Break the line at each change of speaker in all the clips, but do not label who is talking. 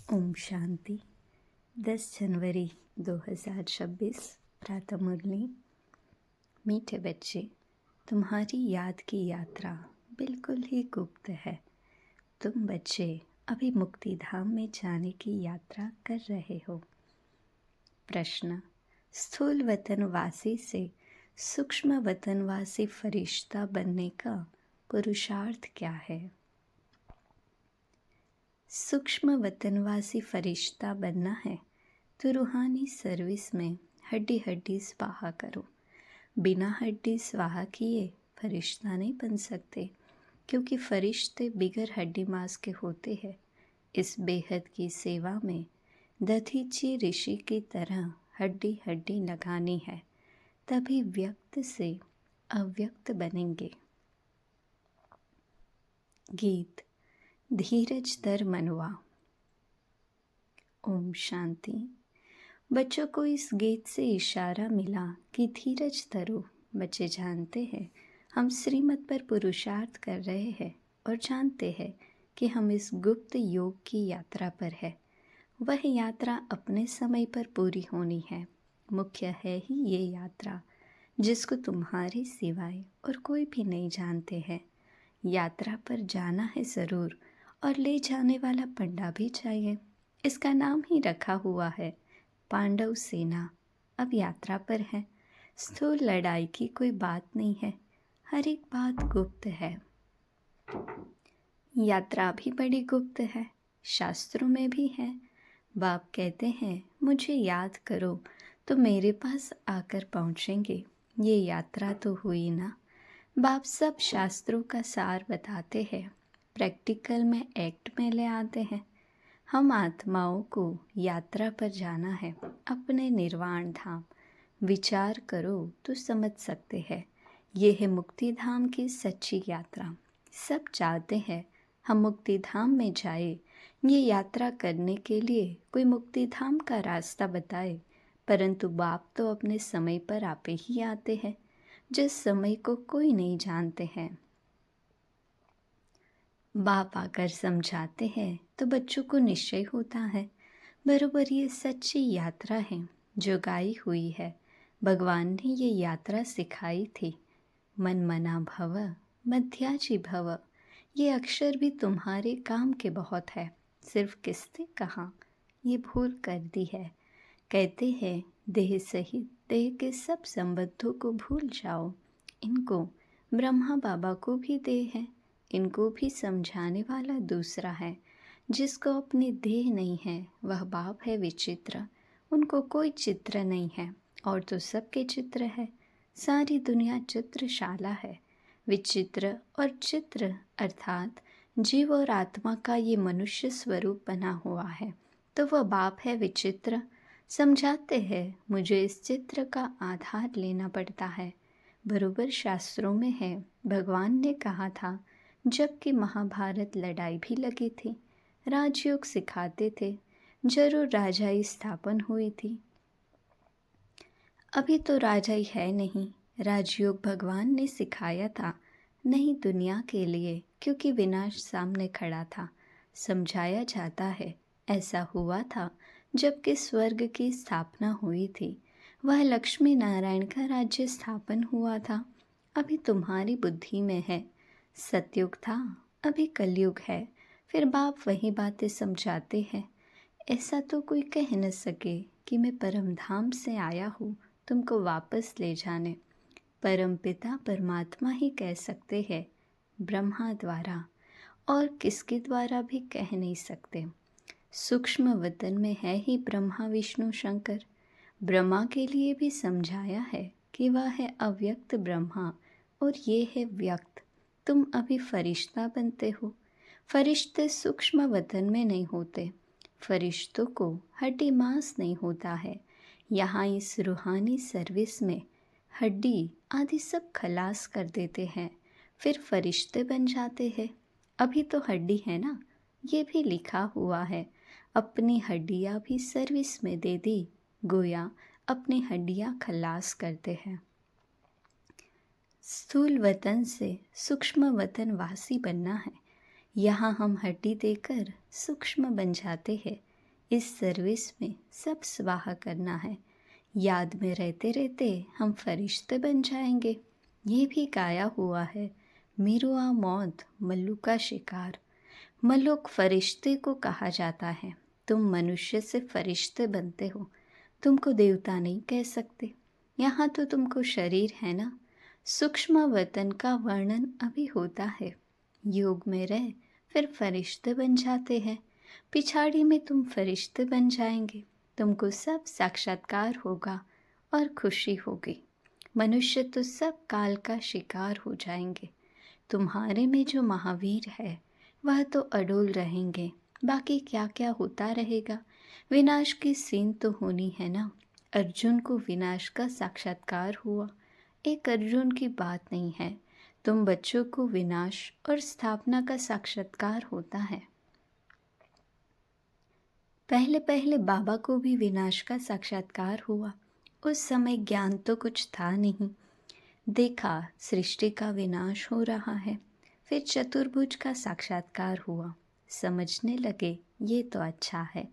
ओम शांति। 10 जनवरी 2026 प्रातः मुरली। मीठे बच्चे, तुम्हारी याद की यात्रा बिल्कुल ही गुप्त है। तुम बच्चे अभी मुक्ति धाम में जाने की यात्रा कर रहे हो। प्रश्न: स्थूल वतनवासी से सूक्ष्म वतनवासी फरिश्ता बनने का पुरुषार्थ क्या है? सूक्ष्म वतनवासी फरिश्ता बनना है तो रूहानी सर्विस में हड्डी हड्डी स्वाहा करो। बिना हड्डी स्वाहा किए फरिश्ता नहीं बन सकते, क्योंकि फरिश्ते बिगर हड्डी मांस के होते हैं। इस बेहद की सेवा में दधीची ऋषि की तरह हड्डी हड्डी लगानी है, तभी व्यक्त से अव्यक्त बनेंगे। गीत धीरज धर मनवा। ओम शांति। बच्चों को इस गीत से इशारा मिला कि धीरज धरो। बच्चे जानते हैं हम श्रीमत पर पुरुषार्थ कर रहे हैं और जानते हैं कि हम इस गुप्त योग की यात्रा पर है। वह यात्रा अपने समय पर पूरी होनी है। मुख्य है ही ये यात्रा, जिसको तुम्हारे सिवाय और कोई भी नहीं जानते हैं। यात्रा पर जाना है ज़रूर, और ले जाने वाला पंडा भी चाहिए। इसका नाम ही रखा हुआ है पांडव सेना। अब यात्रा पर है। स्थूल लड़ाई की कोई बात नहीं है, हर एक बात गुप्त है। यात्रा भी बड़ी गुप्त है, शास्त्रों में भी है। बाप कहते हैं मुझे याद करो तो मेरे पास आकर पहुँचेंगे। ये यात्रा तो हुई ना। बाप सब शास्त्रों का सार बताते हैं, प्रैक्टिकल में एक्ट में ले आते हैं। हम आत्माओं को यात्रा पर जाना है, अपने निर्वाण धाम। विचार करो तो समझ सकते हैं। ये है मुक्ति धाम की सच्ची यात्रा। सब चाहते हैं हम मुक्ति धाम में जाए। ये यात्रा करने के लिए कोई मुक्ति धाम का रास्ता बताए, परंतु बाप तो अपने समय पर आपे ही आते हैं, जिस समय को कोई नहीं जानते हैं। बाप आकर समझाते हैं तो बच्चों को निश्चय होता है, बरोबर ये सच्ची यात्रा है जो गाई हुई है। भगवान ने ये यात्रा सिखाई थी। मन मना भव मध्याजी भव। ये अक्षर भी तुम्हारे काम के बहुत है, सिर्फ किसने कहा ये भूल कर दी है। कहते हैं देह सहित देह के सब संबंधों को भूल जाओ। इनको ब्रह्मा बाबा को भी देह है, इनको भी समझाने वाला दूसरा है। जिसको अपनी देह नहीं है वह बाप है विचित्र। उनको कोई चित्र नहीं है, और तो सबके चित्र है। सारी दुनिया चित्रशाला है। विचित्र और चित्र अर्थात जीव और आत्मा का ये मनुष्य स्वरूप बना हुआ है, तो वह बाप है विचित्र। समझाते हैं मुझे इस चित्र का आधार लेना पड़ता है। बरोबर शास्त्रों में है, भगवान ने कहा था जबकि महाभारत लड़ाई भी लगी थी, राजयोग सिखाते थे, जरूर राजाई स्थापन हुई थी। अभी तो राजाई है नहीं। राजयोग भगवान ने सिखाया था, नहीं दुनिया के लिए, क्योंकि विनाश सामने खड़ा था। समझाया जाता है ऐसा हुआ था जबकि स्वर्ग की स्थापना हुई थी। वह लक्ष्मी नारायण का राज्य स्थापन हुआ था। अभी तुम्हारी बुद्धि में है सतयुग था, अभी कलयुग है। फिर बाप वही बातें समझाते हैं। ऐसा तो कोई कह न सके कि मैं परम धाम से आया हूँ तुमको वापस ले जाने। परम पिता परमात्मा ही कह सकते हैं, ब्रह्मा द्वारा, और किसके द्वारा भी कह नहीं सकते। सूक्ष्म वतन में है ही ब्रह्मा विष्णु शंकर। ब्रह्मा के लिए भी समझाया है कि वह है अव्यक्त ब्रह्मा और ये है व्यक्त। तुम अभी फरिश्ता बनते हो। फरिश्ते सूक्ष्म वतन में नहीं होते। फरिश्तों को हड्डी मांस नहीं होता है। यहाँ इस रूहानी सर्विस में हड्डी आदि सब खलास कर देते हैं, फिर फरिश्ते बन जाते हैं। अभी तो हड्डी है ना, ये भी लिखा हुआ है। अपनी हड्डियाँ भी सर्विस में दे दी, गोया अपनी हड्डियाँ खलास करते हैं। स्थूल वतन से सूक्ष्म वतन वासी बनना है। यहाँ हम हड्डी देकर सूक्ष्म बन जाते हैं। इस सर्विस में सब स्वाहा करना है। याद में रहते रहते हम फरिश्ते बन जाएंगे। ये भी गाया हुआ है, मीरुआ मौत मल्लू का शिकार। मल्लुक फरिश्ते को कहा जाता है। तुम मनुष्य से फरिश्ते बनते हो, तुमको देवता नहीं कह सकते। यहाँ तो तुमको शरीर है ना। सूक्ष्म वतन का वर्णन अभी होता है। योग में रह फिर फरिश्ते बन जाते हैं। पिछाड़ी में तुम फरिश्ते बन जाएंगे। तुमको सब साक्षात्कार होगा और खुशी होगी। मनुष्य तो सब काल का शिकार हो जाएंगे। तुम्हारे में जो महावीर है वह तो अडोल रहेंगे। बाकी क्या क्या होता रहेगा। विनाश की सीन तो होनी है ना। अर्जुन को विनाश का साक्षात्कार हुआ। एक अर्जुन की बात नहीं है। तुम बच्चों को विनाश और स्थापना का साक्षात्कार होता है। पहले पहले बाबा को भी विनाश का साक्षात्कार हुआ। उस समय ज्ञान तो कुछ था नहीं। देखा सृष्टि का विनाश हो रहा है। फिर चतुर्भुज का साक्षात्कार हुआ। समझने लगे ये तो अच्छा है।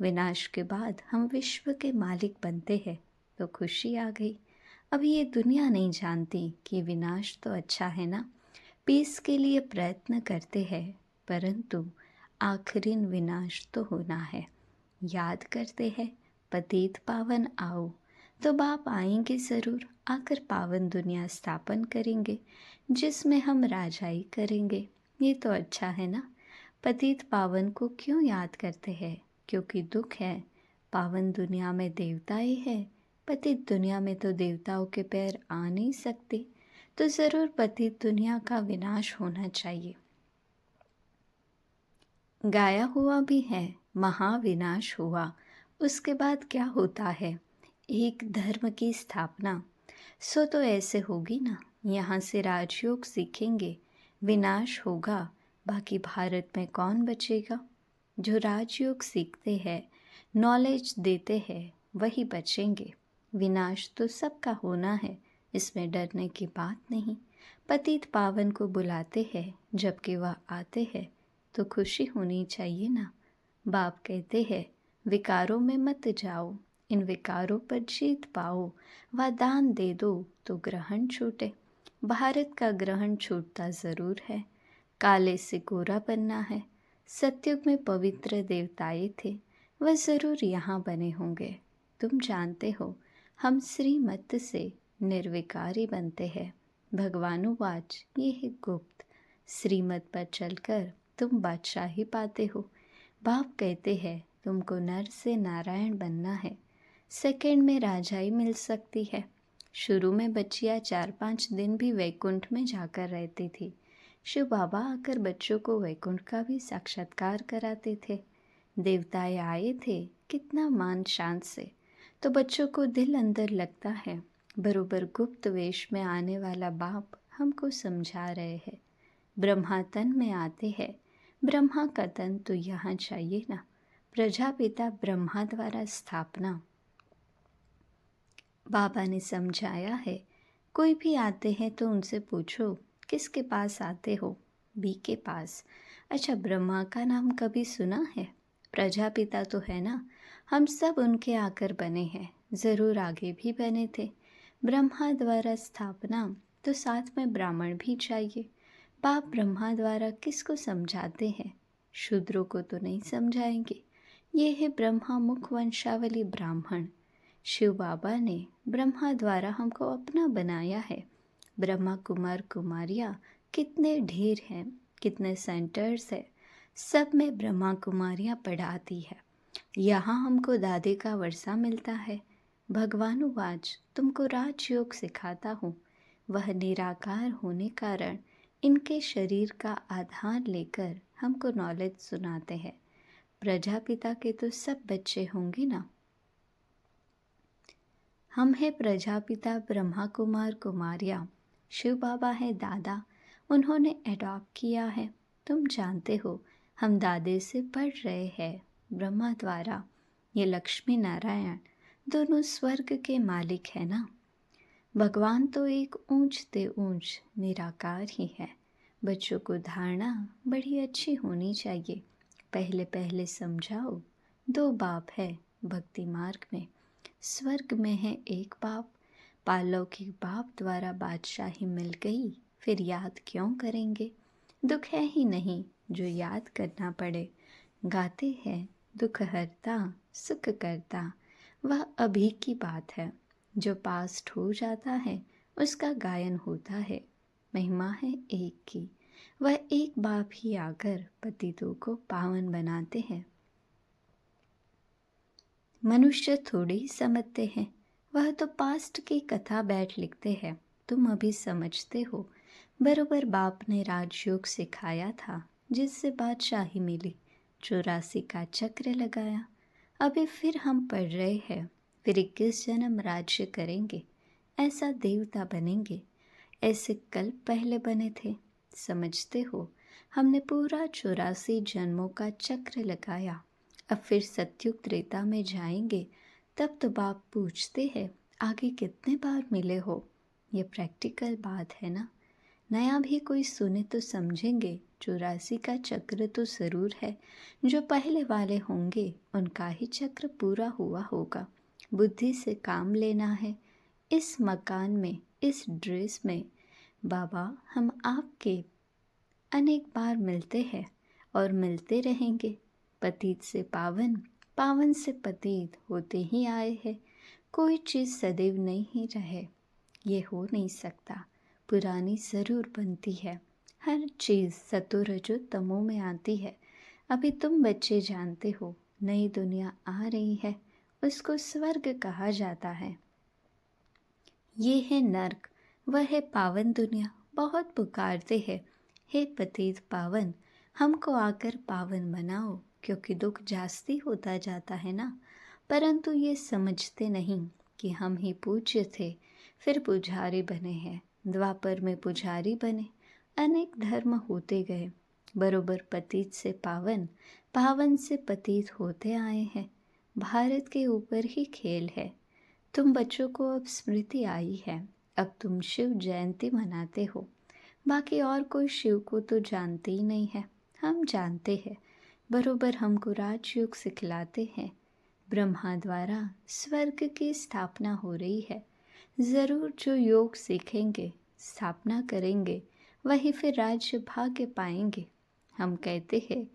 विनाश के बाद हम विश्व के मालिक बनते हैं तो खुशी आ गई। अभी ये दुनिया नहीं जानती कि विनाश तो अच्छा है ना। पीस के लिए प्रयत्न करते हैं परंतु आखिरी विनाश तो होना है। याद करते हैं पतित पावन आओ, तो बाप आएंगे ज़रूर। आकर पावन दुनिया स्थापन करेंगे जिसमें हम राजाई करेंगे। ये तो अच्छा है ना। पतित पावन को क्यों याद करते हैं? क्योंकि दुख है। पावन दुनिया में देवताएं हैं, पतित दुनिया में तो देवताओं के पैर आ नहीं सकते। तो ज़रूर पतित दुनिया का विनाश होना चाहिए। गाया हुआ भी है, महाविनाश हुआ। उसके बाद क्या होता है? एक धर्म की स्थापना। सो तो ऐसे होगी ना। यहाँ से राजयोग सीखेंगे, विनाश होगा। बाकी भारत में कौन बचेगा? जो राजयोग सीखते हैं, नॉलेज देते हैं, वही बचेंगे। विनाश तो सबका होना है, इसमें डरने की बात नहीं। पतित पावन को बुलाते हैं, जबकि वह आते हैं तो खुशी होनी चाहिए ना। बाप कहते हैं विकारों में मत जाओ, इन विकारों पर जीत पाओ। व दान दे दो तो ग्रहण छूटे। भारत का ग्रहण छूटता ज़रूर है। काले से गोरा बनना है। सतयुग में पवित्र देवताएं थे, वह ज़रूर यहाँ बने होंगे। तुम जानते हो हम श्रीमत से निर्विकारी बनते हैं। भगवानुवाच ये है गुप्त। श्रीमत पर चलकर तुम बादशाही पाते हो। बाप कहते हैं तुमको नर से नारायण बनना है। सेकंड में राजाई मिल सकती है। शुरू में बच्चियाँ 4-5 दिन भी वैकुंठ में जाकर रहती थी। शिव बाबा आकर बच्चों को वैकुंठ का भी साक्षात्कार कराते थे। देवताएं आए थे कितना मान शान से, तो बच्चों को दिल अंदर लगता है। बरोबर गुप्त वेश में आने वाला बाप हमको समझा रहे हैं। ब्रह्मा तन में आते हैं। ब्रह्मा का तन तो यहाँ चाहिए ना। प्रजापिता ब्रह्मा द्वारा स्थापना। बाबा ने समझाया है, कोई भी आते हैं तो उनसे पूछो किसके पास आते हो? बी के पास। अच्छा, ब्रह्मा का नाम कभी सुना है? प्रजापिता तो है ना। हम सब उनके आकर बने हैं, ज़रूर आगे भी बने थे। ब्रह्मा द्वारा स्थापना तो साथ में ब्राह्मण भी चाहिए। बाप ब्रह्मा द्वारा किसको समझाते हैं? शूद्रों को तो नहीं समझाएंगे। ये है ब्रह्मा मुख वंशावली ब्राह्मण। शिव बाबा ने ब्रह्मा द्वारा हमको अपना बनाया है। ब्रह्मा कुमार कुमारियाँ कितने ढेर हैं, कितने सेंटर्स हैं, सब में ब्रह्मा कुमारियाँ पढ़ाती है। यहाँ हमको दादे का वर्षा मिलता है। भगवानुवाच तुमको राजयोग सिखाता हूँ। वह निराकार होने कारण इनके शरीर का आधार लेकर हमको नॉलेज सुनाते हैं। प्रजापिता के तो सब बच्चे होंगे ना। हम हैं प्रजापिता ब्रह्मा कुमार कुमारियाँ। शिव बाबा है दादा, उन्होंने एडॉप्ट किया है। तुम जानते हो हम दादे से पढ़ रहे हैं ब्रह्मा द्वारा। ये लक्ष्मी नारायण दोनों स्वर्ग के मालिक है ना। भगवान तो एक ऊंचते ऊंच निराकार ही है। बच्चों को धारणा बड़ी अच्छी होनी चाहिए। पहले पहले समझाओ, दो बाप है भक्ति मार्ग में, स्वर्ग में है एक बाप। पालौकिक बाप द्वारा बादशाही मिल गई, फिर याद क्यों करेंगे। दुख है ही नहीं जो याद करना पड़े। गाते हैं दुख हरता सुख करता, वह अभी की बात है। जो पास्ट हो जाता है उसका गायन होता है। महिमा है एक की, वह एक बाप ही आकर पतितों को पावन बनाते हैं। मनुष्य थोड़े ही समझते हैं, वह तो पास्ट की कथा बैठ लिखते हैं। तुम अभी समझते हो, बरोबर बाप ने राजयोग सिखाया था, जिससे बादशाही मिली। 84 का चक्र लगाया, अभी फिर हम पढ़ रहे हैं। फिर 21 जन्म राज्य करेंगे, ऐसा देवता बनेंगे। ऐसे कल्प पहले बने थे, समझते हो। हमने पूरा 84 जन्मों का चक्र लगाया। अब फिर सतयुग त्रेता में जाएंगे, तब तो बाप पूछते हैं आगे कितने बार मिले हो। ये प्रैक्टिकल बात है ना। नया भी कोई सुने तो समझेंगे 84 का चक्र तो ज़रूर है। जो पहले वाले होंगे उनका ही चक्र पूरा हुआ होगा। बुद्धि से काम लेना है। इस मकान में, इस ड्रेस में बाबा हम आपके अनेक बार मिलते हैं और मिलते रहेंगे। पतित से पावन, पावन से पतित होते ही आए हैं। कोई चीज़ सदैव नहीं रहे, ये हो नहीं सकता। पुरानी ज़रूर बनती है। हर चीज़ सतो रजो तमो में आती है। अभी तुम बच्चे जानते हो, नई दुनिया आ रही है, उसको स्वर्ग कहा जाता है। ये है नर्क, वह है पावन दुनिया। बहुत पुकारते हैं, हे पतित पावन, हमको आकर पावन बनाओ, क्योंकि दुख जास्ती होता जाता है ना। परंतु ये समझते नहीं कि हम ही पूज्य थे, फिर पुजारी बने हैं। द्वापर में पुजारी बने, अनेक धर्म होते गए। बरोबर पतित से पावन, पावन से पतित होते आए हैं। भारत के ऊपर ही खेल है। तुम बच्चों को अब स्मृति आई है, अब तुम शिव जयंती मनाते हो। बाकी और कोई शिव को तो जानते ही नहीं है। हम जानते हैं, बरोबर हमको राजयोग सिखलाते हैं। ब्रह्मा द्वारा स्वर्ग की स्थापना हो रही है। ज़रूर जो योग सीखेंगे, स्थापना करेंगे, वही फिर राज्य भाग्य पाएंगे। हम कहते हैं,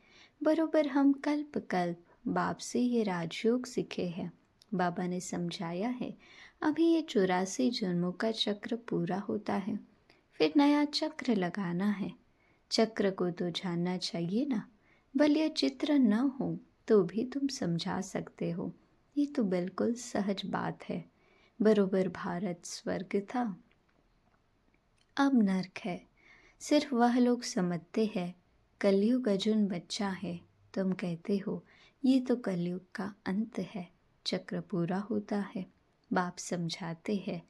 बरोबर हम कल्प कल्प बाप से ये राजयोग सीखे हैं। बाबा ने समझाया है, अभी ये 84 जन्मों का चक्र पूरा होता है, फिर नया चक्र लगाना है। चक्र को तो जानना चाहिए ना। भले ये चित्र न हो तो भी तुम समझा सकते हो। ये तो बिल्कुल सहज बात है। बरोबर भारत स्वर्ग था, अब नर्क है। सिर्फ वह लोग समझते हैं कलयुग अर्जुन बच्चा है। तुम कहते हो ये तो कलयुग का अंत है, चक्र पूरा होता है। बाप समझाते हैं,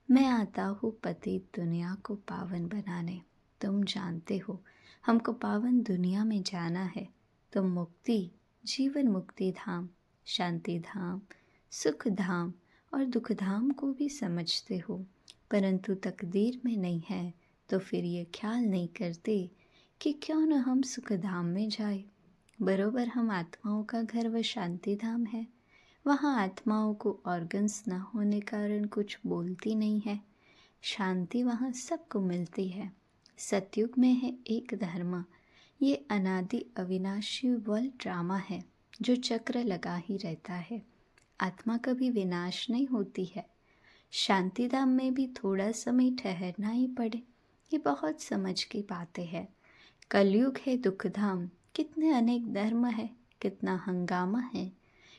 मैं आता हूँ पतित दुनिया को पावन बनाने। तुम जानते हो हमको पावन दुनिया में जाना है। तुम मुक्ति, जीवन मुक्ति धाम, शांति धाम, सुख धाम और दुख धाम को भी समझते हो, परंतु तकदीर में नहीं है। तो फिर ये ख्याल नहीं करते कि क्यों न हम सुख धाम में जाए। बरोबर हम आत्माओं का घर व शांति धाम है। वहाँ आत्माओं को ऑर्गन्स न होने कारण कुछ बोलती नहीं है। शांति वहाँ सबको मिलती है। सतयुग में है एक धर्म। ये अनादि अविनाशी वर्ल्ड ड्रामा है जो चक्र लगा ही रहता है। आत्मा कभी विनाश नहीं होती है। शांतिधाम में भी थोड़ा समय ठहरना ही पड़े, ये बहुत समझ की बातें हैं। कलयुग है दुखधाम, कितने अनेक धर्म है, कितना हंगामा है।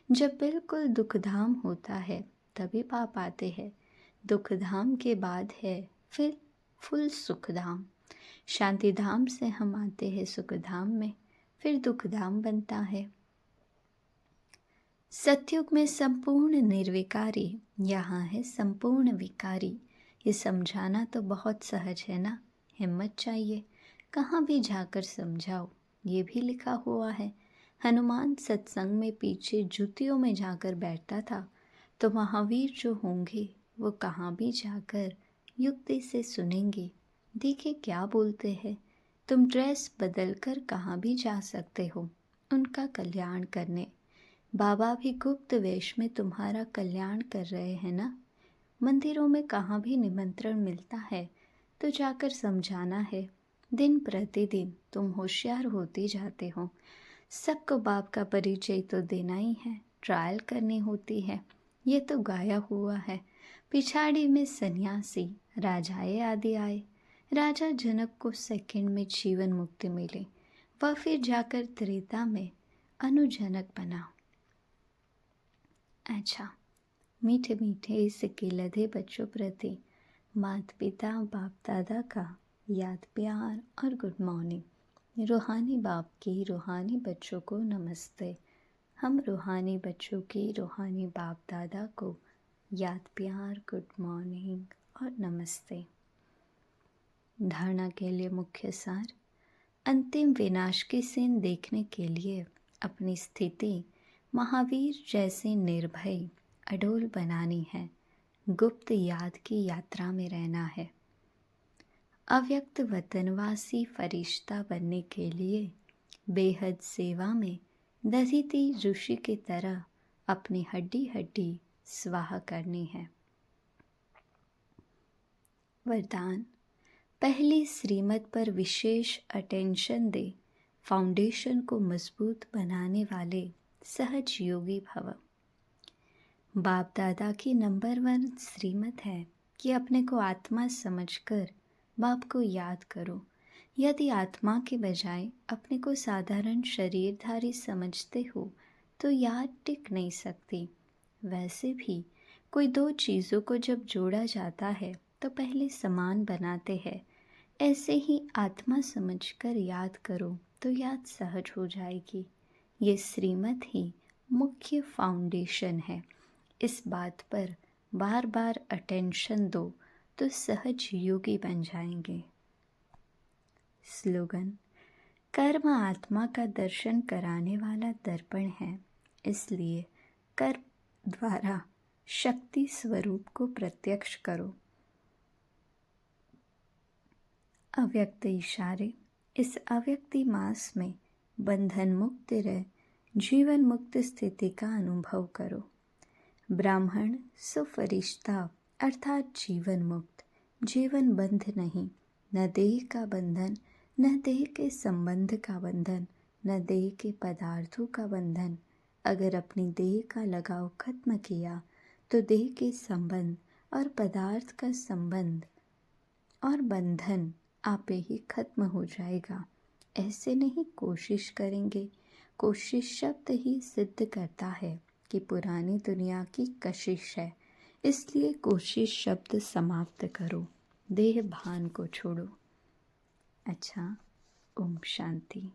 जब बिल्कुल दुखधाम होता है तभी पाप आते हैं। दुखधाम के बाद है फिर फुल सुखधाम। शांतिधाम से हम आते हैं सुखधाम में, फिर दुखधाम बनता है। सतयुग में संपूर्ण निर्विकारी, यहाँ है संपूर्ण विकारी। ये समझाना तो बहुत सहज है ना। हिम्मत चाहिए, कहाँ भी जाकर समझाओ। ये भी लिखा हुआ है, हनुमान सत्संग में पीछे जूतियों में जाकर बैठता था, तो महावीर जो होंगे वो कहाँ भी जाकर युक्ति से सुनेंगे। देखिए क्या बोलते हैं, तुम ड्रेस बदल कर कहाँ भी जा सकते हो उनका कल्याण करने। बाबा भी गुप्त वेश में तुम्हारा कल्याण कर रहे हैं ना। मंदिरों में कहाँ भी निमंत्रण मिलता है तो जाकर समझाना है। दिन प्रतिदिन तुम होशियार होते जाते हो। सबको बाप का परिचय तो देना ही है, ट्रायल करनी होती है। ये तो गाया हुआ है। पिछाड़ी में सन्यासी राजाए आदि आए। राजा जनक को सेकंड में जीवन मुक्ति मिली। वह फिर जाकर त्रेता में अनुजनक बना। अच्छा, मीठे मीठे सिक्के लदे बच्चों प्रति माता पिता बाप दादा का याद प्यार और गुड मॉर्निंग। रूहानी बाप की रूहानी बच्चों को नमस्ते। हम रूहानी बच्चों की रूहानी बाप दादा को याद प्यार गुड मॉर्निंग और नमस्ते। धारणा के लिए मुख्य सार। अंतिम विनाश की सीन देखने के लिए अपनी स्थिति महावीर जैसे निर्भय अडोल बनानी है। गुप्त याद की यात्रा में रहना है। अव्यक्त वतनवासी फरिश्ता बनने के लिए बेहद सेवा में दधीती ऋषि की तरह अपनी हड्डी हड्डी स्वाहा करनी है। वरदान। पहली श्रीमत पर विशेष अटेंशन दे। फाउंडेशन को मजबूत बनाने वाले सहज योगी भव। बाप दादा की नंबर 1 श्रीमत है कि अपने को आत्मा समझकर बाप को याद करो। यदि आत्मा के बजाय अपने को साधारण शरीरधारी समझते हो तो याद टिक नहीं सकती। वैसे भी कोई दो चीज़ों को जब जोड़ा जाता है तो पहले समान बनाते हैं। ऐसे ही आत्मा समझकर याद करो तो याद सहज हो जाएगी। ये श्रीमत ही मुख्य फाउंडेशन है। इस बात पर बार बार अटेंशन दो तो सहज योगी बन जाएंगे। स्लोगन। कर्म आत्मा का दर्शन कराने वाला दर्पण है, इसलिए कर्म द्वारा शक्ति स्वरूप को प्रत्यक्ष करो। अव्यक्त इशारे। इस अव्यक्ति मास में बंधन मुक्त रह जीवन मुक्त स्थिति का अनुभव करो। ब्राह्मण सुफरिश्ता अर्थात जीवन मुक्त। जीवन बंध नहीं, न देह का बंधन, न देह के संबंध का बंधन, न देह के पदार्थों का बंधन। अगर अपनी देह का लगाव खत्म किया तो देह के संबंध और पदार्थ का संबंध और बंधन आपे ही खत्म हो जाएगा। ऐसे नहीं कोशिश करेंगे। कोशिश शब्द ही सिद्ध करता है कि पुरानी दुनिया की कशिश है। इसलिए कोशिश शब्द समाप्त करो। देह भान को छोड़ो। अच्छा, ओम शांति।